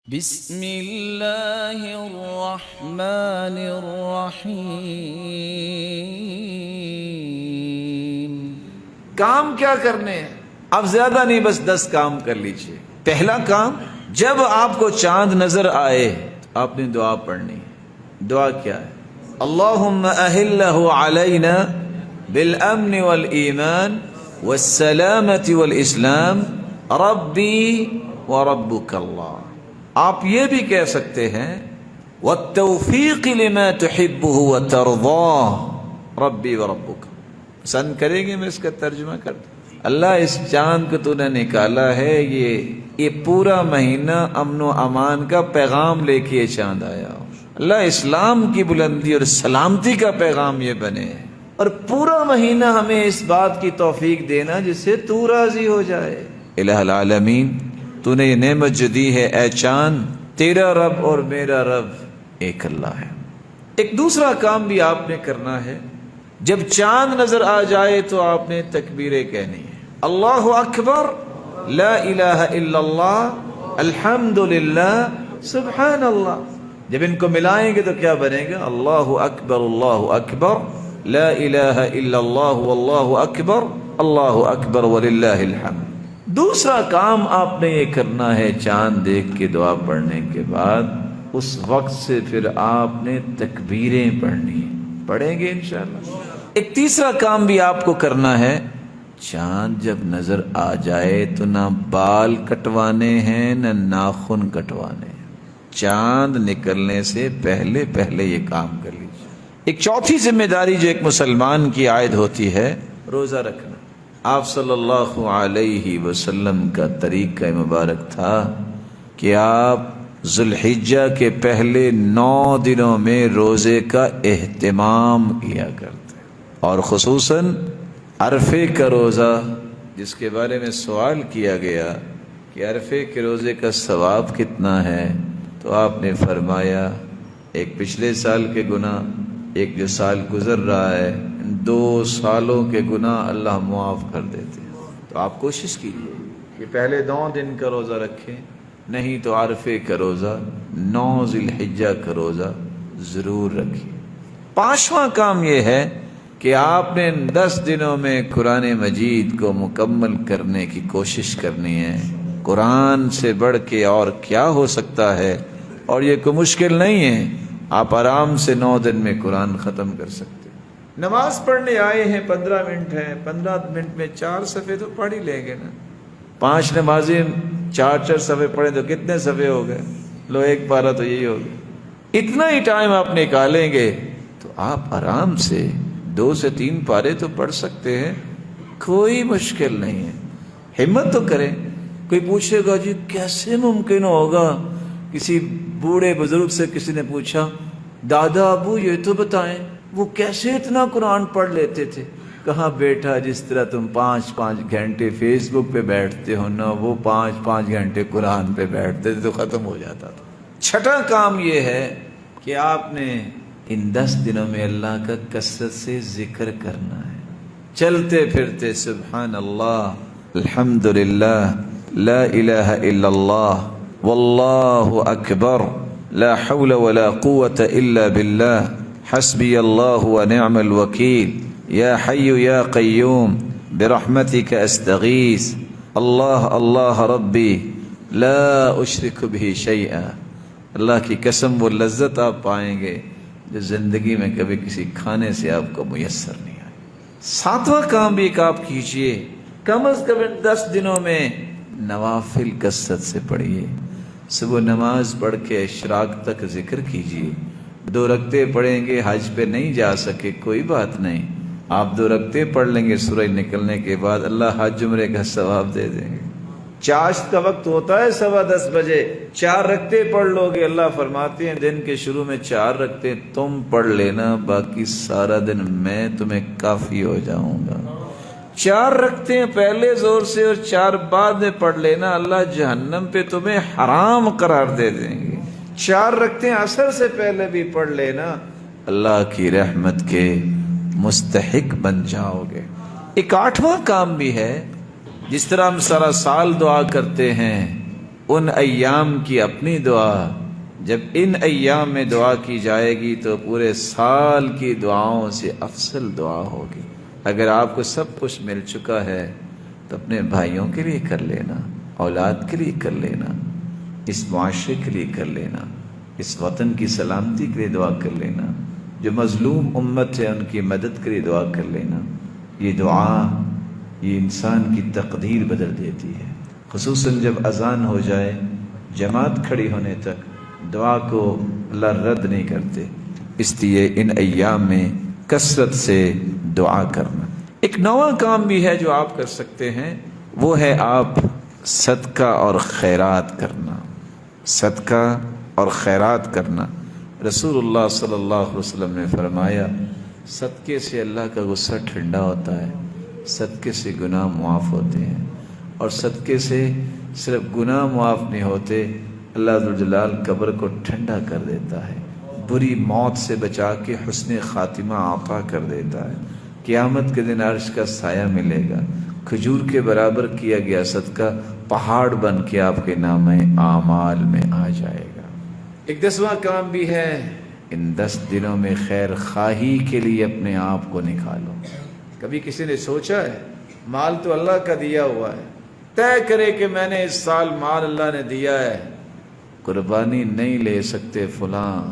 بسم اللہ الرحمن الرحیم۔ کام کیا کرنے ہیں؟ اب زیادہ نہیں، بس 10 کام کر لیجئے۔ پہلا کام، جب آپ کو چاند نظر آئے تو آپ نے دعا پڑھنی ہے۔ دعا کیا ہے؟ اللہم اہلہ علینا بالامن والایمان والسلامت والاسلام ربی وربک اللہ۔ آپ یہ بھی کہہ سکتے ہیں والتوفیق لما تحبہ وترضاہ ربی وربک۔ پسند کریں گے میں اس کا ترجمہ کر دوں؟ اللہ اس چاند کو تو نے نکالا ہے، یہ پورا مہینہ امن و امان کا پیغام لے کے یہ چاند آیا ہو۔ اللہ اسلام کی بلندی اور سلامتی کا پیغام یہ بنے، اور پورا مہینہ ہمیں اس بات کی توفیق دینا جس سے تو راضی ہو جائے۔ الہ العالمین، تو نے یہ نعمت جو دی ہے اے چاند، تیرا رب اور میرا رب ایک اللہ ہے۔ ایک دوسرا کام بھی آپ نے کرنا ہے، جب چاند نظر آ جائے تو آپ نے تکبیریں کہنی ہے۔ اللہ اکبر، لا الہ الا اللہ، الحمد للہ، سبحان اللہ۔ جب ان کو ملائیں گے تو کیا بنے گا؟ اللہ اکبر، لا الہ الا اللہ، واللہ اکبر وللہ الحمد۔ دوسرا کام آپ نے یہ کرنا ہے، چاند دیکھ کے دعا پڑھنے کے بعد اس وقت سے پھر آپ نے تکبیریں پڑھنی ہیں، پڑھیں گے انشاءاللہ۔ ایک تیسرا کام بھی آپ کو کرنا ہے، چاند جب نظر آ جائے تو نہ بال کٹوانے ہیں نہ ناخن کٹوانے ہیں، چاند نکلنے سے پہلے یہ کام کر لیجیے۔ ایک چوتھی ذمہ داری جو ایک مسلمان کی عائد ہوتی ہے، روزہ رکھنا۔ آپ صلی اللہ علیہ وسلم کا طریقہ مبارک تھا کہ آپ ذوالحجہ کے پہلے 9 دنوں میں روزے کا اہتمام کیا کرتے، اور خصوصاً عرفے کا روزہ، جس کے بارے میں سوال کیا گیا کہ عرفے کے روزے کا ثواب کتنا ہے، تو آپ نے فرمایا ایک پچھلے سال کے گناہ، ایک جو سال گزر رہا ہے، 2 سالوں کے گناہ اللہ معاف کر دیتے ہیں۔ تو آپ کوشش کیجیے کہ پہلے 9 دن کا روزہ رکھیں، نہیں تو عرفے کا روزہ، 9 ذی الحجہ کا روزہ ضرور رکھیں۔ 5واں کام یہ ہے کہ آپ نے 10 دنوں میں قرآن مجید کو مکمل کرنے کی کوشش کرنی ہے۔ قرآن سے بڑھ کے اور کیا ہو سکتا ہے، اور یہ کوئی مشکل نہیں ہے، آپ آرام سے 9 دن میں قرآن ختم کر سکتے۔ نماز پڑھنے آئے ہیں، 15 منٹ ہیں، 15 منٹ میں 4 صفحے تو پڑھ ہی لیں گے نا۔ 5 نمازیں 4 صفحے پڑھیں تو کتنے صفحے ہو گئے؟ لو، ایک پارہ تو یہی ہو گیا۔ اتنا ہی ٹائم آپ نکالیں گے تو آپ آرام سے 2 سے 3 پارے تو پڑھ سکتے ہیں، کوئی مشکل نہیں ہے۔ ہمت تو کریں۔ کوئی پوچھے گا جی کیسے ممکن ہوگا؟ کسی بوڑھے بزرگ سے کسی نے پوچھا، دادا ابو یہ تو بتائیں وہ کیسے اتنا قرآن پڑھ لیتے تھے؟ کہا بیٹا، جس طرح تم 5 گھنٹے فیس بک پہ بیٹھتے ہو نا، وہ 5 گھنٹے قرآن پہ بیٹھتے تھے تو ختم ہو جاتا تھا۔ 6واں کام یہ ہے کہ آپ نے ان 10 دنوں میں اللہ کا کثرت سے ذکر کرنا ہے، چلتے پھرتے سبحان اللہ، الحمد للہ، لا الہ الا اللہ، واللہ اکبر، لا حول ولا قوة الا باللہ، حسبی اللہ ونعم الوکیل، یا حی یا قیوم برحمتک استغیث، اللہ ربی لا اشرک بہ شیئا۔ اللہ کی قسم وہ لذت آپ پائیں گے جو زندگی میں کبھی کسی کھانے سے آپ کو میسر نہیں آئی۔ 7واں کام بھی ایک آپ کیجئے، کم از کم 10 دنوں میں نوافل کثرت سے پڑھیے۔ صبح نماز پڑھ کے اشراق تک ذکر کیجئے۔ 2 رکعتیں پڑھیں گے، حج پہ نہیں جا سکے کوئی بات نہیں، آپ 2 رکعتیں پڑھ لیں گے، سورج نکلنے کے بعد اللہ حج عمرے کا ثواب دے دیں گے۔ چاشت کا وقت ہوتا ہے 10:15 بجے، 4 رکعتیں پڑھ لو گے، اللہ فرماتے ہیں دن کے شروع میں 4 رکعتیں تم پڑھ لینا، باقی سارا دن میں تمہیں کافی ہو جاؤں گا۔ 4 رکعتیں پہلے زور سے اور 4 بعد میں پڑھ لینا، اللہ جہنم پہ تمہیں حرام قرار دے دیں گے۔ 4 رکعتیں عصر سے پہلے بھی پڑھ لینا، اللہ کی رحمت کے مستحق بن جاؤ گے۔ ایک 8واں کام بھی ہے، جس طرح ہم سارا سال دعا کرتے ہیں ان ایام کی اپنی دعا، جب ان ایام میں دعا کی جائے گی تو پورے سال کی دعاؤں سے افضل دعا ہوگی۔ اگر آپ کو سب کچھ مل چکا ہے تو اپنے بھائیوں کے لیے کر لینا، اولاد کے لیے کر لینا، اس معاشرے کے لیے کر لینا، اس وطن کی سلامتی کے لیے دعا کر لینا، جو مظلوم امت ہے ان کی مدد کے لیے دعا کر لینا۔ یہ دعا یہ انسان کی تقدیر بدل دیتی ہے، خصوصاً جب اذان ہو جائے جماعت کھڑی ہونے تک دعا کو اللہ رد نہیں کرتے، اس لیے ان ایام میں کثرت سے دعا کرنا۔ ایک نواں کام بھی ہے جو آپ کر سکتے ہیں، وہ ہے آپ صدقہ اور خیرات کرنا۔ صدقہ اور خیرات کرنا، رسول اللہ صلی اللہ علیہ وسلم نے فرمایا صدقے سے اللہ کا غصہ ٹھنڈا ہوتا ہے، صدقے سے گناہ معاف ہوتے ہیں، اور صدقے سے صرف گناہ معاف نہیں ہوتے، اللہ ذوالجلال قبر کو ٹھنڈا کر دیتا ہے، بری موت سے بچا کے حسن خاتمہ عطا کر دیتا ہے، قیامت کے دن عرش کا سایہ ملے گا، کھجور کے برابر کیا گیا صدقہ پہاڑ بن کے آپ کے نامہ اعمال میں آ جائے گا۔ ایک 10واں کام بھی ہے، ان 10 دنوں میں خیر خواہی کے لیے اپنے آپ کو نکالو۔ کبھی کسی نے سوچا ہے مال تو اللہ کا دیا ہوا ہے، طے کرے کہ میں نے اس سال مال اللہ نے دیا ہے، قربانی نہیں لے سکتے فلاں،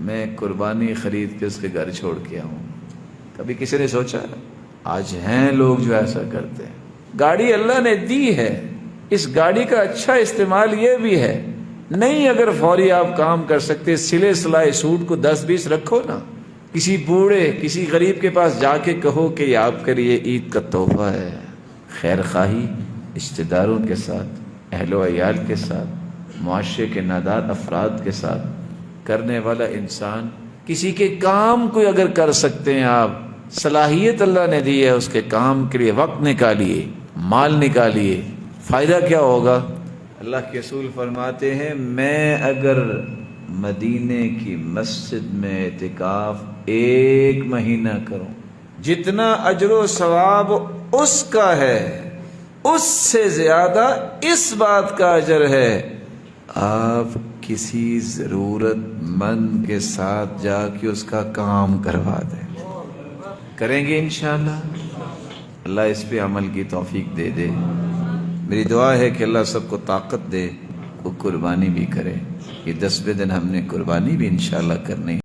میں قربانی خرید کے اس کے گھر چھوڑ کے آؤں۔ کبھی کسی نے سوچا ہے؟ آج ہیں لوگ جو ایسا کرتے ہیں۔ گاڑی اللہ نے دی ہے، اس گاڑی کا اچھا استعمال یہ بھی ہے، نہیں اگر فوری آپ کام کر سکتے سلے سلائے سوٹ کو 10-20 رکھو نا، کسی بوڑھے کسی غریب کے پاس جا کے کہو کہ یہ آپ کے لیے عید کا تحفہ ہے۔ خیر خواہی رشتہ داروں کے ساتھ، اہل و عیال کے ساتھ، معاشرے کے نادار افراد کے ساتھ کرنے والا انسان کسی کے کام کو اگر کر سکتے ہیں، آپ صلاحیت اللہ نے دی ہے اس کے کام کے لیے وقت نکالیے، مال نکالیے، فائدہ کیا ہوگا؟ اللہ کے رسول فرماتے ہیں میں اگر مدینے کی مسجد میں اعتکاف 1 مہینہ کروں، جتنا اجر و ثواب اس کا ہے اس سے زیادہ اس بات کا اجر ہے آپ کسی ضرورت مند کے ساتھ جا کے اس کا کام کروا دیں۔ کریں گے انشاءاللہ؟ اللہ اس پہ عمل کی توفیق دے دے۔ میری دعا ہے کہ اللہ سب کو طاقت دے، وہ قربانی بھی کرے۔ یہ 10ویں دن ہم نے قربانی بھی انشاءاللہ کرنی ہے۔